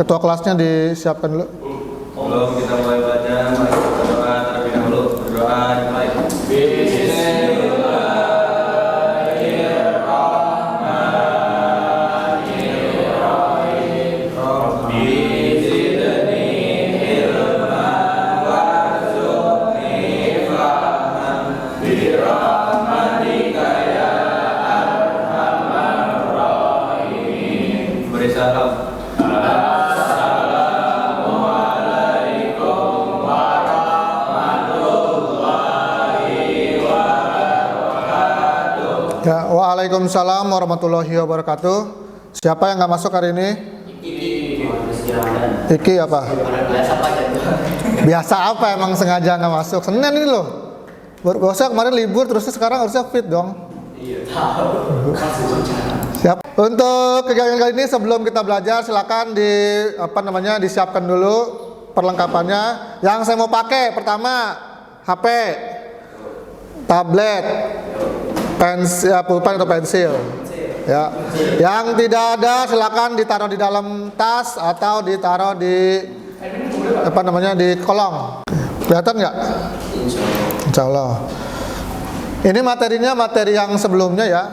ketua kelasnya disiapkan dulu. Sebelum kita mulai belajar, mari kita berdoa terlebih dahulu. Berdoa dimulai. Beri salam. Ya, waalaikumsalam warahmatullahi wabarakatuh. Siapa yang nggak masuk hari ini? Iki apa? Biasa apa emang sengaja nggak masuk? Senin ini loh. Harusnya kemarin libur terus sekarang harusnya fit dong. Siap. Untuk kegiatan kali ini sebelum kita belajar silakan disiapkan dulu perlengkapannya. Yang saya mau pakai pertama HP, tablet, pulpen atau pensil. Ya. Yang tidak ada silakan ditaruh di dalam tas atau ditaruh di di kolong. Kelihatan nggak? Insya Allah. Ini materinya materi yang sebelumnya ya.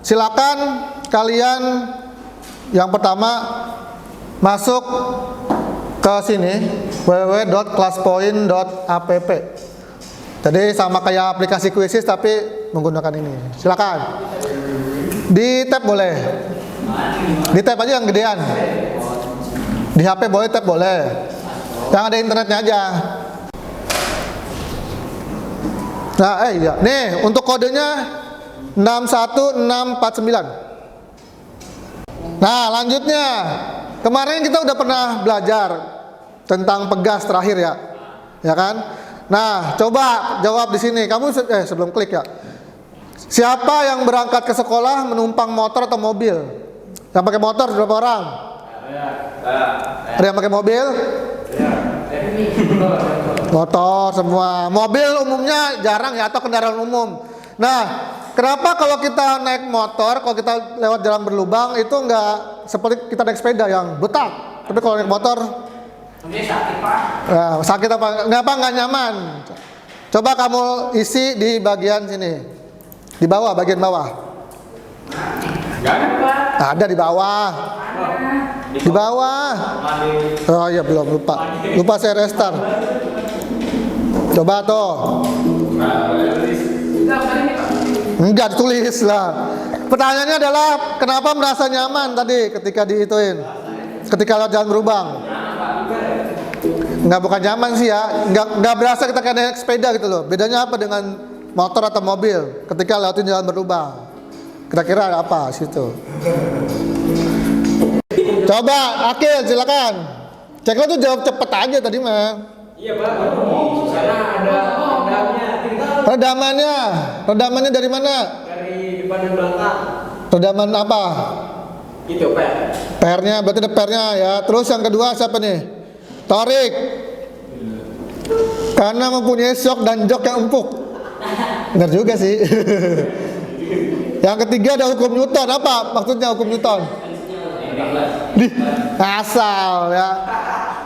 Silakan kalian yang pertama masuk ke sini www.classpoint.app. Jadi sama kayak aplikasi Quizzes tapi menggunakan ini. Silakan. Di tab boleh. Di tab aja yang gedean. Di HP boleh, tab boleh. Yang ada internetnya aja. Nah, iya. Nih, untuk kodenya 61649. Nah, lanjutnya. Kemarin kita udah pernah belajar tentang pegas terakhir ya. Ya kan? Nah, coba jawab di sini. Kamu sebelum klik ya. Siapa yang berangkat ke sekolah menumpang motor atau mobil? Yang pakai motor berapa orang? Ada yang pakai mobil? Motor semua. Mobil umumnya jarang ya, atau kendaraan umum. Nah, kenapa kalau kita naik motor, kalau kita lewat jalan berlubang itu enggak seperti kita naik sepeda yang betak. Tapi kalau naik motor sakit Pak. Ya, sakit apa? Nggak nyaman. Coba kamu isi di bagian sini. Di bawah, bagian bawah. Ada di bawah. Di bawah. Oh iya, belum, lupa. Lupa saya restart. Coba tuh. Enggak ditulis lah. Pertanyaannya adalah kenapa merasa nyaman tadi ketika diituin? Ketika lewat jalan berlubang. Enggak, bukan nyaman sih ya. Enggak berasa kita kayak naik sepeda gitu loh. Bedanya apa dengan motor atau mobil ketika lewatin jalan berlubang? Kira-kira ada apa situ? Coba Akil silakan. Cek lo tuh jawab cepet aja tadi mah. Iya Pak. Sana ada Redamannya. Redamannya dari mana? dari depan dan belakang. Redaman apa? Itu Pak. PR-nya berarti ada PR-nya ya. Terus yang kedua siapa nih? Torik. Karena mempunyai shock dan jok yang empuk. Benar juga sih. Yang ketiga ada hukum Newton. Apa maksudnya hukum Newton? Asal ya.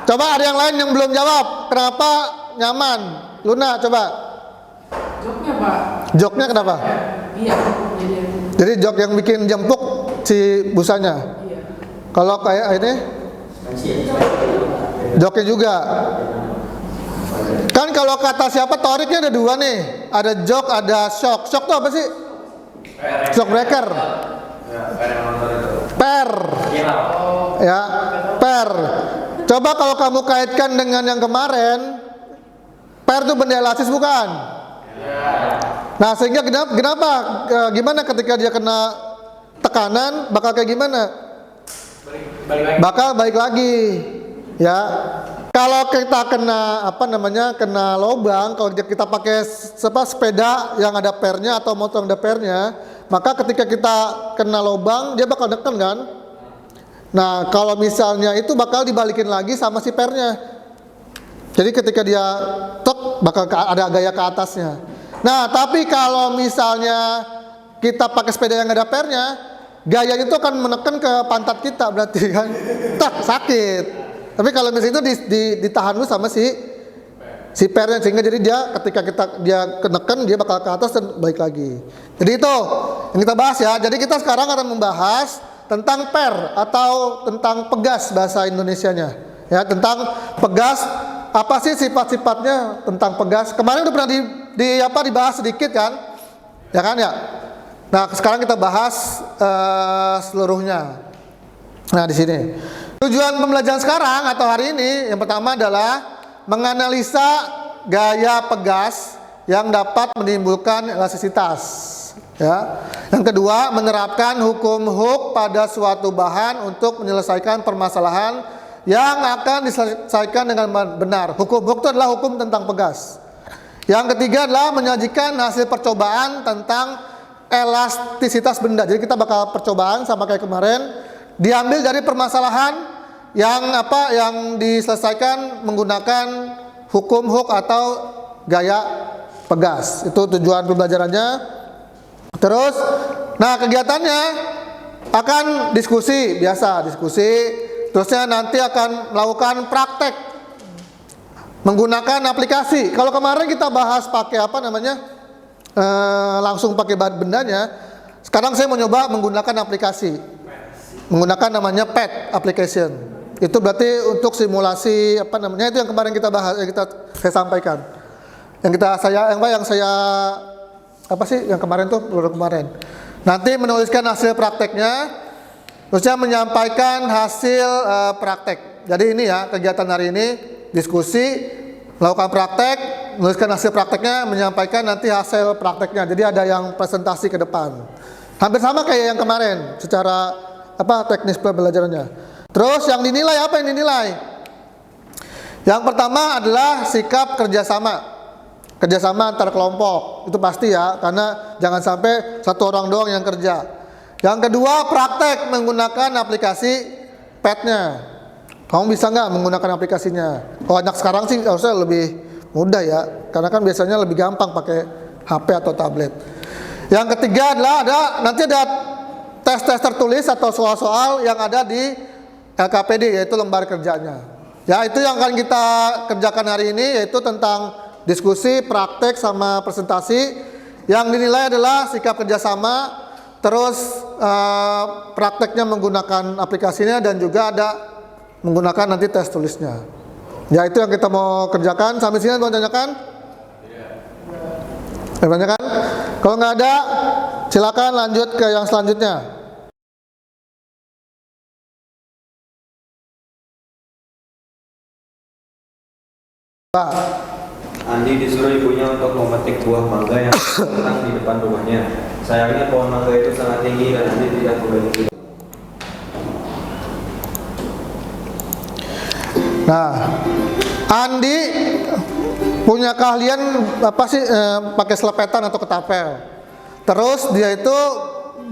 Coba ada yang lain yang belum jawab. Kenapa nyaman? Luna coba. Joknya Pak. Joknya kenapa? Iya. Jadi jok yang bikin jempuk si busanya. Iya. Kalau kayak ini joknya juga. Kan kalau kata siapa Toriknya ada dua nih. Ada jok, ada shock. Shock tuh apa sih? Shock breaker. Per. Ya, per. Coba kalau kamu kaitkan dengan yang kemarin, per itu benda elastis bukan? Nah, sehingga gimana ketika dia kena tekanan bakal kayak gimana? Bakal balik lagi. Ya. Kalau kita kena kena lubang, kalau kita pakai sepeda yang ada pernya atau motor yang ada pernya, maka ketika kita kena lubang dia bakal neken kan? Nah, kalau misalnya itu bakal dibalikin lagi sama si pernya. Jadi ketika dia tek bakal ada gaya ke atasnya. Nah, tapi kalau misalnya kita pakai sepeda yang ada pernya, gaya itu akan menekan ke pantat kita berarti kan? Tak sakit. Tapi kalau mesin itu ditahan dulu sama si pernya, sehingga jadi dia ketika dia kenekan dia bakal ke atas dan balik lagi. Jadi itu yang kita bahas ya. Jadi kita sekarang akan membahas tentang per atau tentang pegas bahasa Indonesianya. Ya, tentang pegas, apa sih sifat-sifatnya tentang pegas. Kemarin udah pernah dibahas sedikit kan? Ya kan ya? Nah, sekarang kita bahas seluruhnya. Nah, di sini. Tujuan pembelajaran sekarang atau hari ini yang pertama adalah menganalisa gaya pegas yang dapat menimbulkan elastisitas. Ya. Yang kedua, menerapkan hukum Hooke pada suatu bahan untuk menyelesaikan permasalahan yang akan diselesaikan dengan benar. Hukum Hooke itu adalah hukum tentang pegas. Yang ketiga adalah menyajikan hasil percobaan tentang elastisitas benda. Jadi kita bakal percobaan sama kayak kemarin, diambil dari permasalahan yang diselesaikan menggunakan hukum Hooke atau gaya pegas. Itu tujuan pembelajarannya. Terus, nah kegiatannya akan diskusi, biasa diskusi. Terusnya nanti akan melakukan praktek menggunakan aplikasi. Kalau kemarin kita bahas pakai langsung pakai bendanya. Sekarang saya mau nyoba menggunakan aplikasi. Menggunakan namanya PET application. Itu berarti untuk simulasi itu yang kemarin kita bahas, saya sampaikan. Yang kemarin tuh baru kemarin. Nanti menuliskan hasil prakteknya, terusnya menyampaikan hasil praktek. Jadi ini ya kegiatan hari ini, diskusi, melakukan praktek, menuliskan hasil prakteknya, menyampaikan nanti hasil prakteknya. Jadi ada yang presentasi ke depan. Hampir sama kayak yang kemarin secara teknis pembelajarannya. Terus yang dinilai, apa yang dinilai? Yang pertama adalah sikap kerjasama antar kelompok. Itu pasti ya, karena jangan sampai satu orang doang yang kerja. Yang kedua, praktek menggunakan aplikasi PET-nya. Kamu bisa nggak menggunakan aplikasinya? Kalau anak sekarang sih harusnya lebih mudah ya, karena kan biasanya lebih gampang pakai HP atau tablet. Yang ketiga adalah nanti ada tes-tes tertulis atau soal-soal yang ada di LKPD, yaitu lembar kerjanya. Ya, itu yang akan kita kerjakan hari ini, yaitu tentang diskusi, praktek, sama presentasi. Yang dinilai adalah sikap kerjasama, terus prakteknya menggunakan aplikasinya, dan juga ada menggunakan nanti tes tulisnya. Ya, itu yang kita mau kerjakan. Sampai sini mau tanyakan? Tanyakan? Kalau nggak ada, silakan lanjut ke yang selanjutnya. Pak. Andi disuruh ibunya untuk memetik buah mangga yang terletak di depan rumahnya. Sayangnya pohon mangga itu sangat tinggi dan Andi tidak berani. Nah, Andi punya keahlian pakai selepetan atau ketapel. Terus dia itu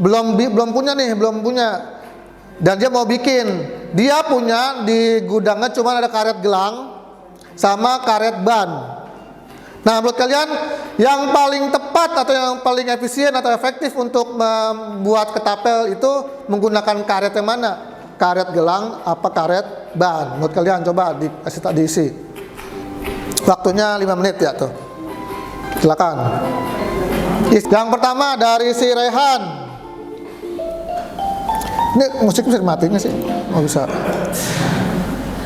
belum punya. Dan dia mau bikin. Dia punya di gudangnya cuma ada karet gelang sama karet ban. Nah, menurut kalian yang paling tepat atau yang paling efisien atau efektif untuk membuat ketapel itu menggunakan karet yang mana? Karet gelang apa karet ban? Menurut kalian coba diisi. Waktunya 5 menit ya tuh. Silakan. Yang pertama dari si Rehan. Ini musik bisa dimatiin nggak sih? Oh bisa.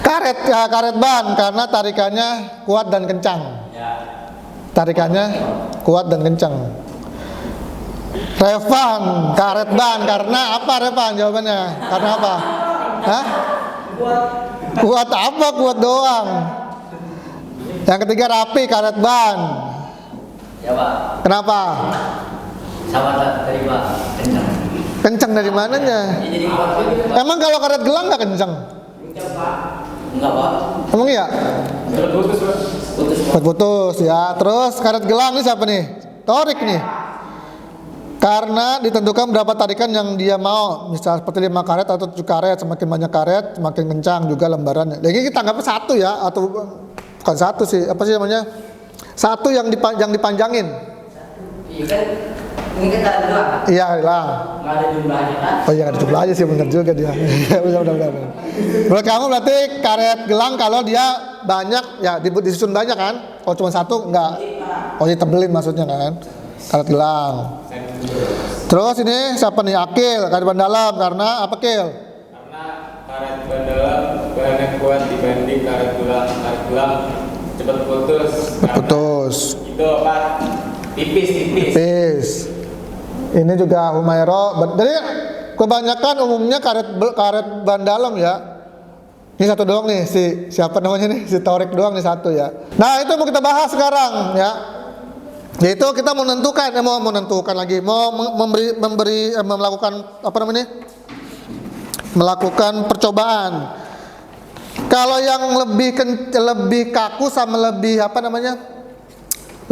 Karet ban karena tarikannya kuat dan kencang. Tarikannya kuat dan kencang. Revan, karet ban karena apa Revan jawabannya? Karena apa? Hah? Kuat apa? Kuat doang. Yang ketiga Rapi, karet ban. Ya Pak. Kenapa? Sama tadi Pak, kencang. Kencang dari mananya? Ya, jadi kuat. Emang kalau karet gelang nggak kencang? Enggak Pak. Emang iya? Putus. Putus ya. Terus karet gelang ini siapa nih? Torik nih. Karena ditentukan berapa tarikan yang dia mau. Misal seperti 5 karet atau 7 karet. Semakin banyak karet, semakin kencang juga lembarannya. Jadi kita anggap satu ya, atau bukan satu sih. Apa sih namanya? Satu yang dipanjangin. Iya kan? Ini kita dua. Iya, hilang. Nggak ada jumlahnya kan? Oh iya, ada jumlah aja sih, bener juga dia. Benar. Menurut kamu berarti karet gelang kalau dia banyak, ya disusun banyak kan? Kalau cuma satu, enggak. Oh iya, tebelin maksudnya kan? Karet gelang. Terus ini siapa nih? Akil, karet ban dalam. Karena apa, Kil? Karena karet ban dalam bahannya kuat dibanding karet gelang. Karet gelang cepat putus. Putus. Itu apa? Tipis. Tipis. Ini juga Humairo. Jadi kebanyakan umumnya karet ban dalam ya. Ini satu doang nih, siapa namanya nih? Si Torik doang nih satu ya. Nah, itu mau kita bahas sekarang ya. Yaitu kita mau menentukan lagi, mau melakukan apa namanya? Melakukan percobaan. Kalau yang lebih kaku sama lebih apa namanya?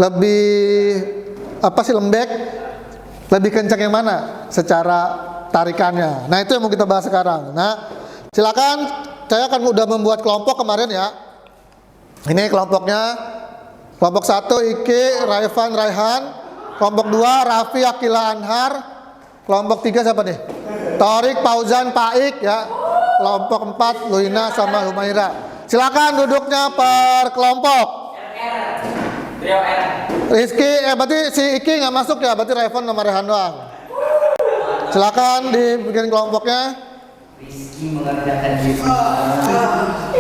Lembek, lebih kencang yang mana secara tarikannya. Nah, itu yang mau kita bahas sekarang. Nah, silakan, saya akan udah membuat kelompok kemarin ya. Ini kelompoknya. Kelompok 1 Iki, Raifan, Raihan. Kelompok 2 Raffi, Akila, Anhar. Kelompok 3 siapa nih? Torik, Fauzan, Paik ya. Kelompok 4 Luina sama Humaira. Silakan duduknya per kelompok. Rizky, berarti si Iki nggak masuk ya, berarti Raifan sama Rehan doang. Silakan dibikin kelompoknya. Rizky mengerjakan diri.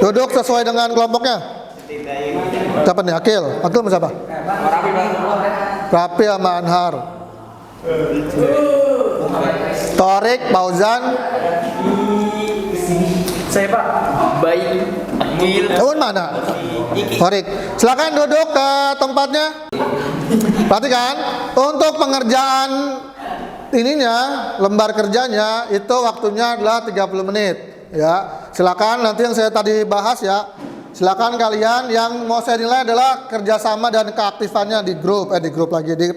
Duduk sesuai dengan kelompoknya. Siapa nih? Akil sama siapa? Raffi sama Anhar. Torik, Fauzan. Saya Pak. Baik. Akil. Tahun mana? Torik. Silakan duduk ke tempatnya. Perhatikan, untuk pengerjaan ininya, lembar kerjanya itu waktunya adalah 30 menit ya. Silakan nanti yang saya tadi bahas ya. Silakan kalian yang mau saya nilai adalah kerjasama dan keaktifannya di grup di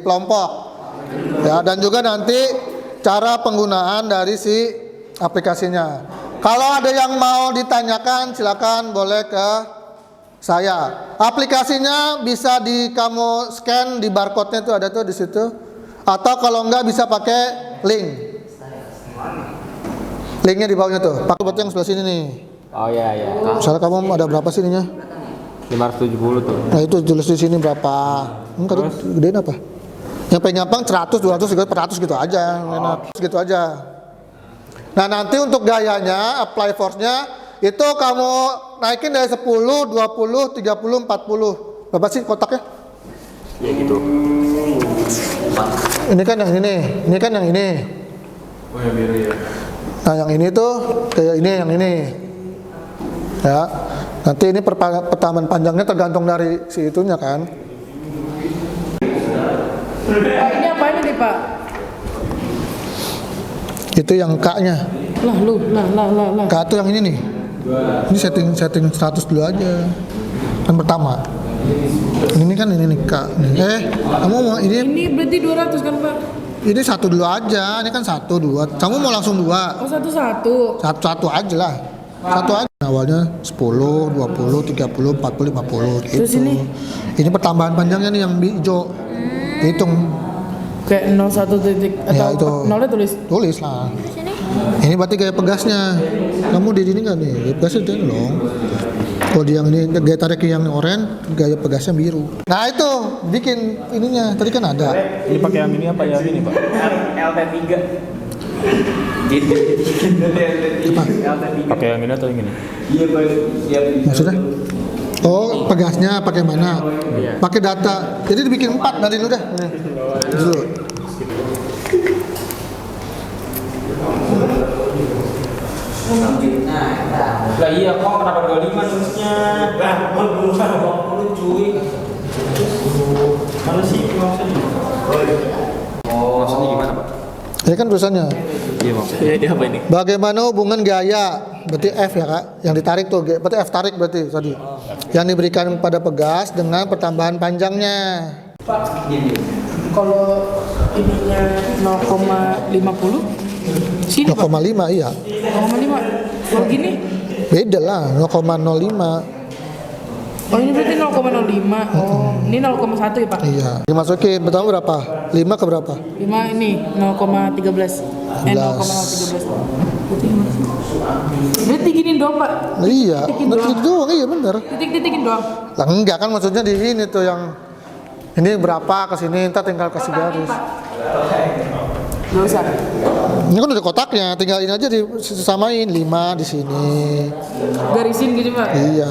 kelompok ya, dan juga nanti cara penggunaan dari si aplikasinya. Kalau ada yang mau ditanyakan silakan boleh ke saya. Aplikasinya bisa kamu scan di barcode-nya itu ada tuh di situ. Atau kalau enggak bisa pakai link. Linknya di bawahnya tuh. Pakai buat yang sebelah sini nih. Oh iya. Misalnya kamu ada berapa sih ininya? 570 tuh. Nah itu tulis di sini berapa? Enggak tuh gedein apa? Yang pengen nyampang 100, 200, 300, 400 gitu aja. Enak gitu aja. Nah nanti untuk gayanya, apply force-nya itu kamu naikin dari 10, 20, 30, 40. Berapa sih kotaknya? Ya gitu. Ini kan yang ini kan yang ini. Oh yang biru ya. Nah yang ini tuh kayak ini, yang ini. Ya, nanti ini pertahanan panjangnya tergantung dari si itunya kan. Pak, ini apanya nih Pak? Itu yang K-nya. Lah. K itu yang ini nih. Ini setting 100 dulu aja. Yang pertama. Ini kan ini nih K. Kamu mau ini? Ini berarti 200 kan Pak? Ini 1 dulu aja. Ini kan 1, 2. Kamu mau langsung 2? Oh satu-satu. Satu aja lah. Satu aja. Awalnya 10, 20, 30, 40, 50 gitu. Terus Ini pertambahan panjangnya nih yang hijau. Hitung. Kayak 01 titik Ya, itu. atau nolnya tulis. Tulis lah. Ini berarti gaya pegasnya. Kamu di sini nggak nih? Gaya pegasnya itu dong. Kalau di yang ini gaya tarik yang oranye, gaya pegasnya biru. Nah itu bikin ininya. Tadi kan ada. Ini pakai yang ini apa yang ini Pak? LT3. Gitu. Apa? Pakai yang ini atau yang ini? Iya Pak. Siap. Maksudnya? Oh, pegasnya pakai mana? Iya. Pakai data. Jadi dibikin 4 nanti dulu dah. Dulu. Lah iya kok kenapa 25 nulisnya? Lah, belum 20 cuy. Mana sih maksudnya? Oh, maksudnya gimana Pak? Ini kan tulisannya. Iya maksudnya. Ini apa ini? Bagaimana hubungan gaya? Berarti F ya Kak? Yang ditarik tuh, berarti F tarik berarti tadi. Yang diberikan pada pegas dengan pertambahan panjangnya. Pak, kalau ininya 0,50 sini Pak. 0,5 iya. 0,5. Kalau gini Beda lah, 0,05. Oh ini berarti 0,05. Oh ini 0,1 ya Pak? Iya. Dimasukin pertama berapa? 5 ke berapa? 5 ini 0,13. 0,013. Berarti gini doang Pak? Iya. Titik-titik Ngetik doang, iya bener. Titik-titikin doang. Lah enggak kan maksudnya di ini tuh yang ini berapa ke sini, entar tinggal kasih garis. Gak usah. Ini kan udah kotaknya, tinggal ini aja disamain 5 di sini. Garisin gitu Pak? Iya.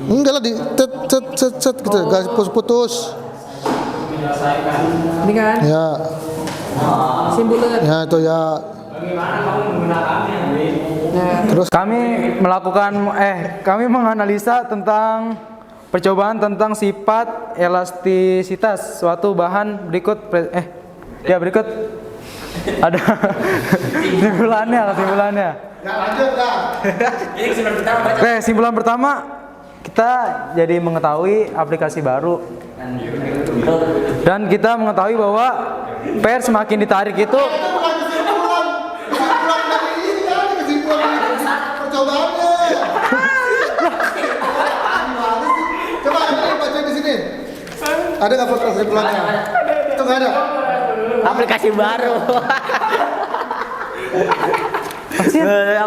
Enggak lah di cet gitu, garis putus. Ini kan? Ya. Simbolan. Ya itu ya. Nah. Terus kami menganalisa tentang percobaan tentang sifat elastisitas suatu bahan berikut berikut ada simpulannya. Ya lanjut dah. Ini kesimpulan pertama baca. Oke, simpulan pertama kita jadi mengetahui aplikasi baru dan kita mengetahui bahwa per semakin ditarik itu Kesimpulan dari ini kan kesimpulan percobaannya. Coba ini baca di sini. Ada nggak foto kesimpulannya? Itu nggak ada. Aplikasi baru.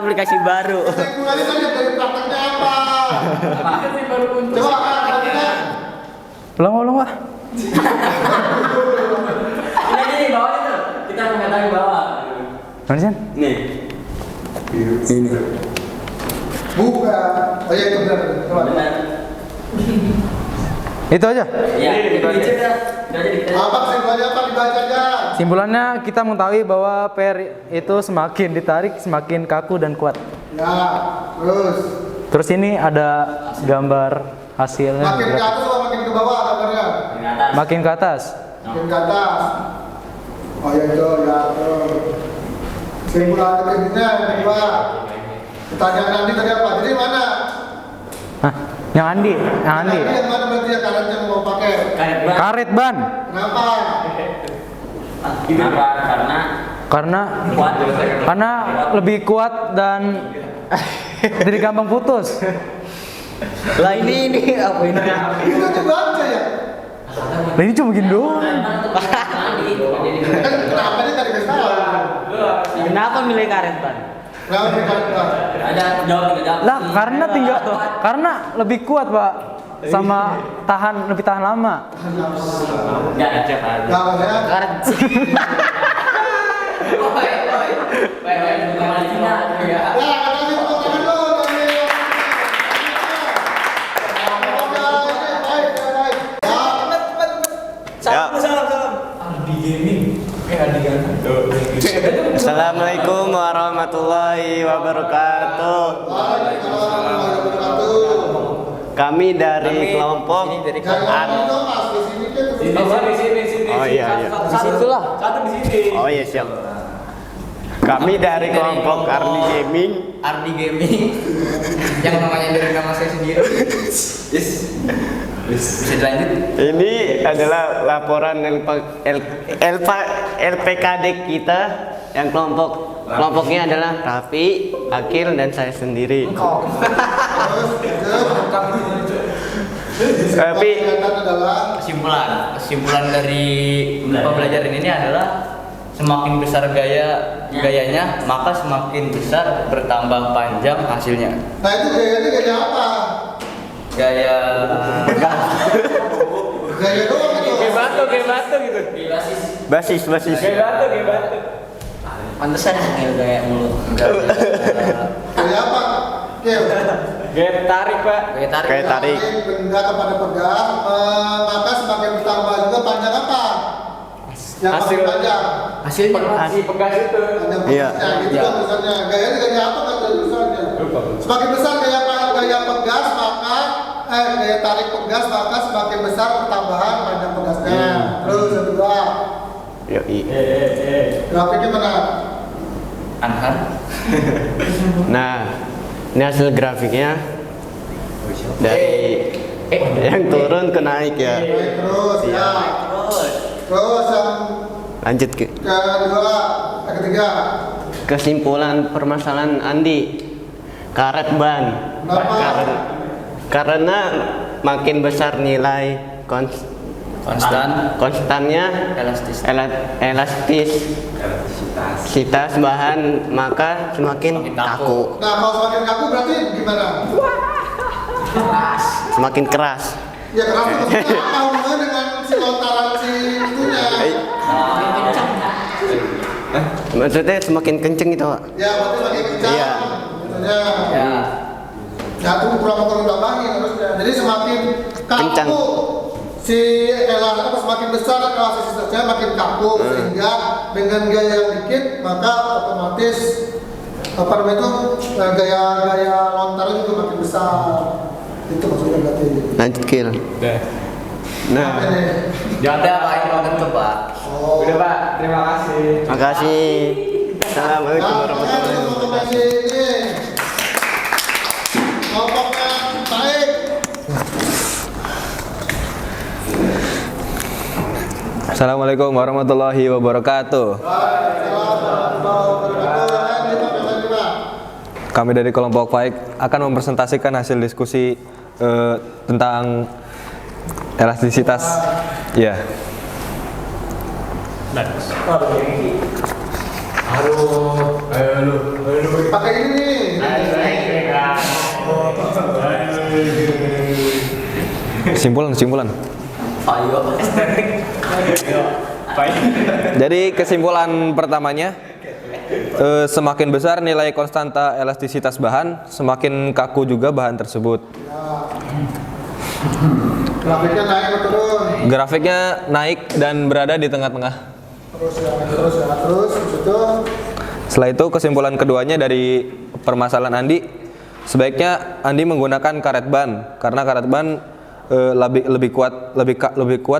Aplikasi baru. Kesimpulannya kan dari prakteknya apa? Coba prakteknya. ulang Pak. Ini di bawah itu. Kita mengetahui bawah. Mana sih? Nih. Ini. Buka. Oh iya itu benar. Coba. Itu aja. Iya, itu aja. Apa kesimpulannya apa dibaca aja? Simpulannya kita mengetahui bahwa per itu semakin ditarik semakin kaku dan kuat. Ya, terus. Terus ini ada gambar hasilnya. Makin ke atas atau makin ke bawah gambarnya? Makin ke atas. Makin ke atas. Oh ya itu ya. Kesimpulan kedua yang kedua. Pertanyaan Andi tadi apa? Jadi mana? Hah? Yang Andi. Yang mana berarti ya karet yang mau pakai? Karet ban. Kenapa? Kenapa? Karena lebih kuat dan jadi gampang putus. Lah ini apa ini? Itu dibaca ya? Nah, ini cuma gini doang. Kenapa dia tadi kasih tahu? Kenapa milih karet ban? Kenapa dia karet ban? Ada jawab. Lah karena lebih kuat Pak, sama lebih tahan lama. Enggak ada aja. Gambarnya? Karet. Ya, kasih tepuk tangan dulu. Salam. Assalamualaikum warahmatullahi wabarakatuh. Kami dari kelompok Oh iya. Di situlah. Satu di sini. Oh iya siap. Kami dari kelompok Ardi Gaming. Yang namanya dari nama saya sendiri. Bisa dilanjut? Ini adalah laporan LPKD kita yang kelompoknya adalah Raffi, Akil dan saya sendiri. Tapi Kesimpulan dari pembelajaran ini adalah semakin besar gayanya, maka semakin besar bertambah panjang hasilnya. Nah itu gayanya gaya apa? Gaya Gaya doang itu. Kayak batu gitu. basis. pantesan gaya mulut. Gaya apa? Gaya tarik, Pak. Gaya tarik. Kayak tarik. Benda kepada pegas, maka semakin bertambah juga panjang apa? Yang Hasil. makin panjang. Hasilnya Si pegas itu. Panjang Iya. pegasnya, gitu kan tulisannya. Gaya apa kan tulisannya? Semakin besar gaya pegas, maka gaya tarik pegas, maka semakin besar pertambahan panjang pegasnya. Terus yang kedua, Yoi. grafiknya mana? Anhar. Nah, ini hasil grafiknya dari yang turun ke naik ya. Naik terus, ya. Terus yang Lanjut ke kedua, yang ketiga. kesimpulan permasalahan Andi. Karet ban. Kenapa? Karena makin besar nilai konstannya elastisitas bahan, maka semakin kaku. Nah, kalau semakin kaku berarti gimana? Semakin keras. Ya keras itu maksudnya apa hubungannya dengan si lontaran si itunya? Maksudnya semakin kenceng itu, Pak. Ya berarti semakin kencang. Iya. Maksudnya. Ya itu kurang tambahin harusnya. Jadi semakin kaku Kencang. si semakin besar elastisitasnya makin kaku sehingga dengan gaya yang dikit maka otomatis apa namanya itu gaya lontarnya juga makin besar. Itu maksudnya berarti. Lanjut Kil. Nah, Apa ini? Ada Pak, ini mau tentu Pak. Oh. Udah Pak, terima kasih. makasih. Assalamualaikum warahmatullahi wabarakatuh. wabarakatuh. Kelompoknya baik. Assalamualaikum warahmatullahi wabarakatuh. Kami dari kelompok Faik akan mempresentasikan hasil diskusi tentang elastisitas. Ya. Pakai ini nih. Kesimpulan. Ayo. Jadi kesimpulan pertamanya, semakin besar nilai konstanta elastisitas bahan, semakin kaku juga bahan tersebut. Grafiknya naik atau turun? Grafiknya naik dan berada di tengah-tengah. Terus itu. Setelah itu kesimpulan keduanya dari permasalahan Andi, sebaiknya Andi menggunakan karet ban karena karet ban lebih kuat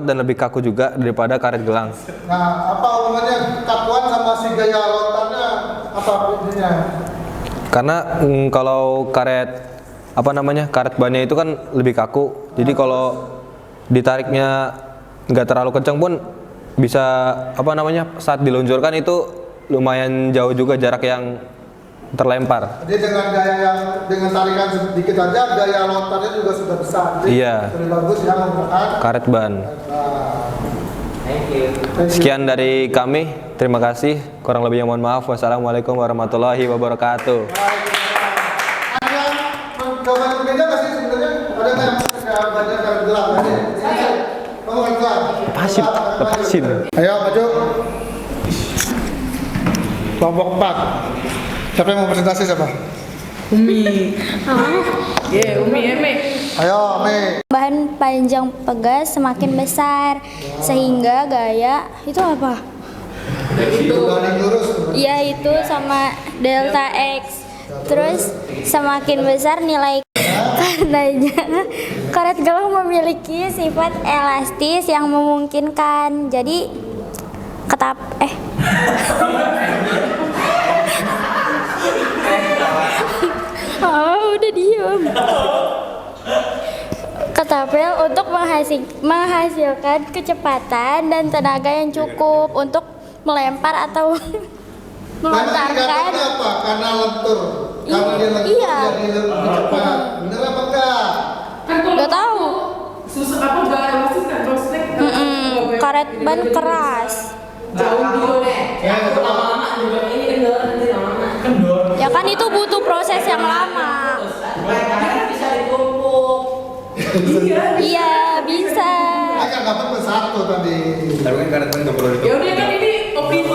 dan lebih kaku juga daripada karet gelang. Nah, apa hubungannya kakuan sama si gaya lontarnya? Apa intinya? Karena kalau karet bannya itu kan lebih kaku. Jadi kalau ditariknya nggak terlalu kencang pun bisa saat diluncurkan itu lumayan jauh juga jarak yang terlempar. Jadi dengan tarikan sedikit aja gaya lontarnya juga sudah besar. Jadi Iya. lebih bagus ya menggunakan Karet ban. Thank you. Sekian dari kami. Terima kasih. Kurang lebihnya mohon maaf. Wassalamualaikum warahmatullahi wabarakatuh. Ada yang mencoba berbeda nggak sih sebenarnya? Ada nggak yang banyak karet gelap? Ada. Kamu karet gelap. Lepasin. Ayo maju. Kelompok 4. Siapa yang mau presentasi siapa? Umi. Umi Eme. Ayo, Ame. Bahan panjang pegas semakin besar sehingga gaya itu apa? Itu banding lurus. Ya itu sama delta X. Terus semakin besar nilai karenanya karet gelang memiliki sifat elastis yang memungkinkan. Jadi udah diem. Ketapel untuk menghasilkan kecepatan dan tenaga yang cukup untuk melempar atau melontarkan. Apa? Karena lentur. Karena dia lentur Iya. jadi lebih cepat. Bener apa enggak? Gak tahu. Susah apa gak elastis kan maksudnya? Karet ban keras. Jauh dulu deh. Lama-lama juga ini kendor. Ya kan itu butuh proses yang lama. Bisa ditumpuk. Iya bisa. Agak dapat bersatu tadi. Tapi kan karet ban nggak perlu Ya udah kan ini opini.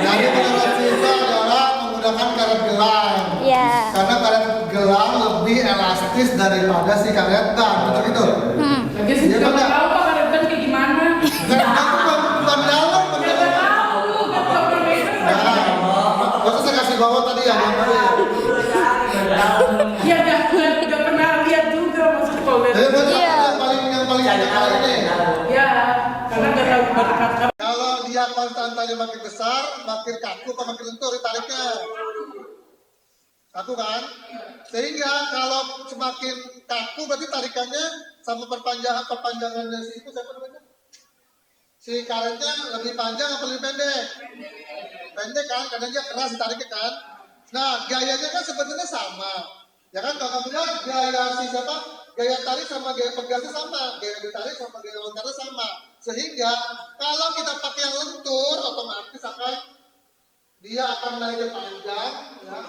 Jadi menurut kita adalah menggunakan karet gelang. Iya. Karena karet gelang lebih elastis daripada si karet ban. Betul itu? Lagi sih juga nggak tahu Pak karet ban kayak gimana. Karet ban bukan dalam, bukan Nggak tahu, nggak tahu perbedaan. Gak usah saya kasih bawah tadi ya. Ya nggak pernah lihat juga maksudnya kalau lihat. Jadi buat Iya. yang paling ini. Ya, karena nggak tahu bakat. Kalau dia konstantanya makin besar, makin kaku atau makin lentur ditariknya. Kaku kan? Sehingga kalau semakin kaku berarti tarikannya sama perpanjangannya si itu siapa namanya? Si karetnya lebih panjang atau lebih pendek? Pendek kan? Karena dia keras ditariknya kan? Nah, gayanya kan sebenarnya sama. Ya kan, kalau kamu lihat gaya si siapa? Gaya tarik sama gaya pegasnya sama, gaya ditarik sama gaya lontarnya sama. Sehingga kalau kita pakai yang lentur, otomatis akan dia akan naiknya panjang, ya.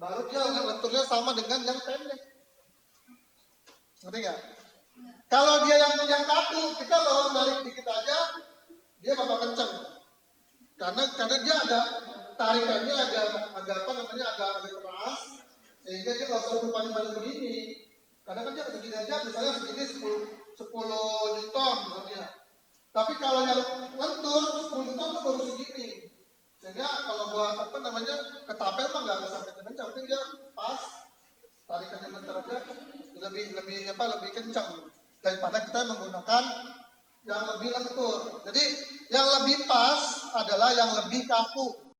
Baru dia lenturnya sama dengan yang pendek. Ngerti nggak? Kalau dia yang kaku, kita baru narik dikit aja, dia bakal kenceng. Karena dia ada tarikannya agak keras, sehingga dia nggak usah paling begini. Karena kan dia segini aja, misalnya segini 10 Newton misalnya. Tapi kalau yang lentur 10 Newton itu baru segini. Sehingga kalau buat ketapel mah nggak sampai kencang, tapi dia pas tarikannya bentar aja lebih kencang daripada kita menggunakan yang lebih lentur. Jadi yang lebih pas adalah yang lebih kaku.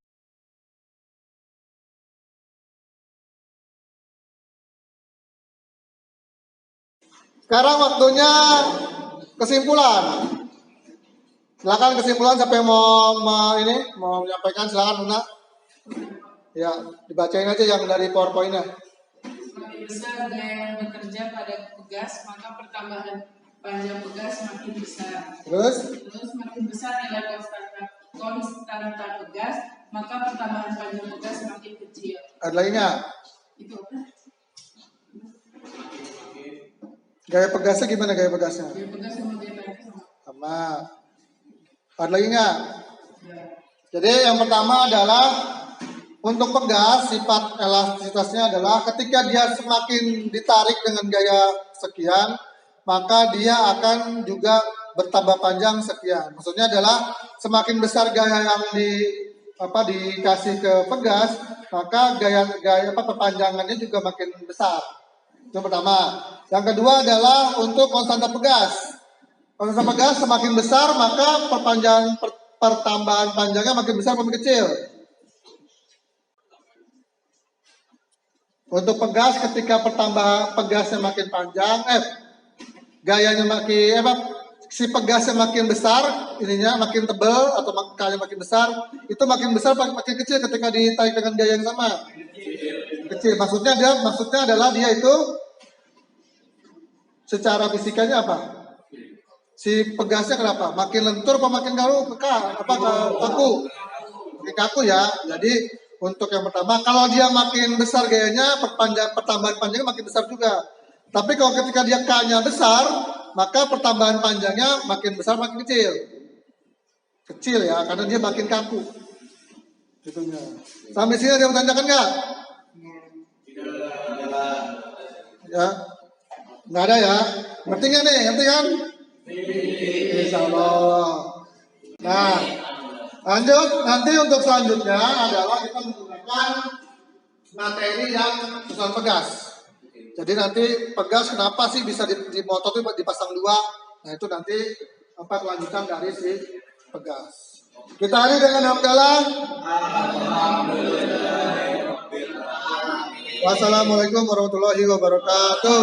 Sekarang waktunya kesimpulan. Silakan kesimpulan, siapa yang mau menyampaikan, silakan Luna. Ya, dibacain aja yang dari PowerPoint-nya. Semakin besar gaya yang bekerja pada pegas, maka pertambahan panjang pegas semakin besar. Terus Semakin besar nilai konstanta pegas, maka pertambahan panjang pegas semakin kecil. ada lagi nggak? Itu apa? Gaya pegasnya gimana gaya pegasnya? Gaya pegas sama gaya tarik sama. Sama. Ada lagi nggak? Jadi yang pertama adalah untuk pegas, sifat elastisitasnya adalah ketika dia semakin ditarik dengan gaya sekian, maka dia akan juga bertambah panjang sekian. Maksudnya adalah semakin besar gaya yang dikasih ke pegas, maka gaya perpanjangannya juga makin besar. Yang pertama. Yang kedua adalah untuk konstanta pegas. Konstanta pegas semakin besar, maka pertambahan panjangnya makin besar makin kecil. Untuk pegas, ketika pertambahan pegasnya makin panjang, gayanya si pegasnya makin besar, ininya makin tebal atau kalinya makin besar, itu makin besar makin kecil ketika ditarik dengan gaya yang sama. Kecil. Maksudnya adalah dia itu secara fisikanya apa? Si pegasnya kenapa? Makin lentur apa makin kaku? Makin kaku ya. Jadi untuk yang pertama, kalau dia makin besar gayanya, pertambahan panjangnya makin besar juga. Tapi kalau ketika dia K-nya besar, maka pertambahan panjangnya makin besar makin kecil. Kecil ya, karena dia makin kaku. Gitunya. Sampai sini ada yang tanyakan nggak? Ya, nggak ada ya. Ngerti nggak nih? Ngerti kan? Insya Allah. Nah, lanjut. Nanti untuk selanjutnya adalah kita menggunakan materi yang susunan pegas. Jadi nanti pegas kenapa sih bisa di motor itu dipasang dua? Nah itu nanti kelanjutan dari si pegas. Kita hari dengan hamdalah. Wassalamualaikum warahmatullahi wabarakatuh.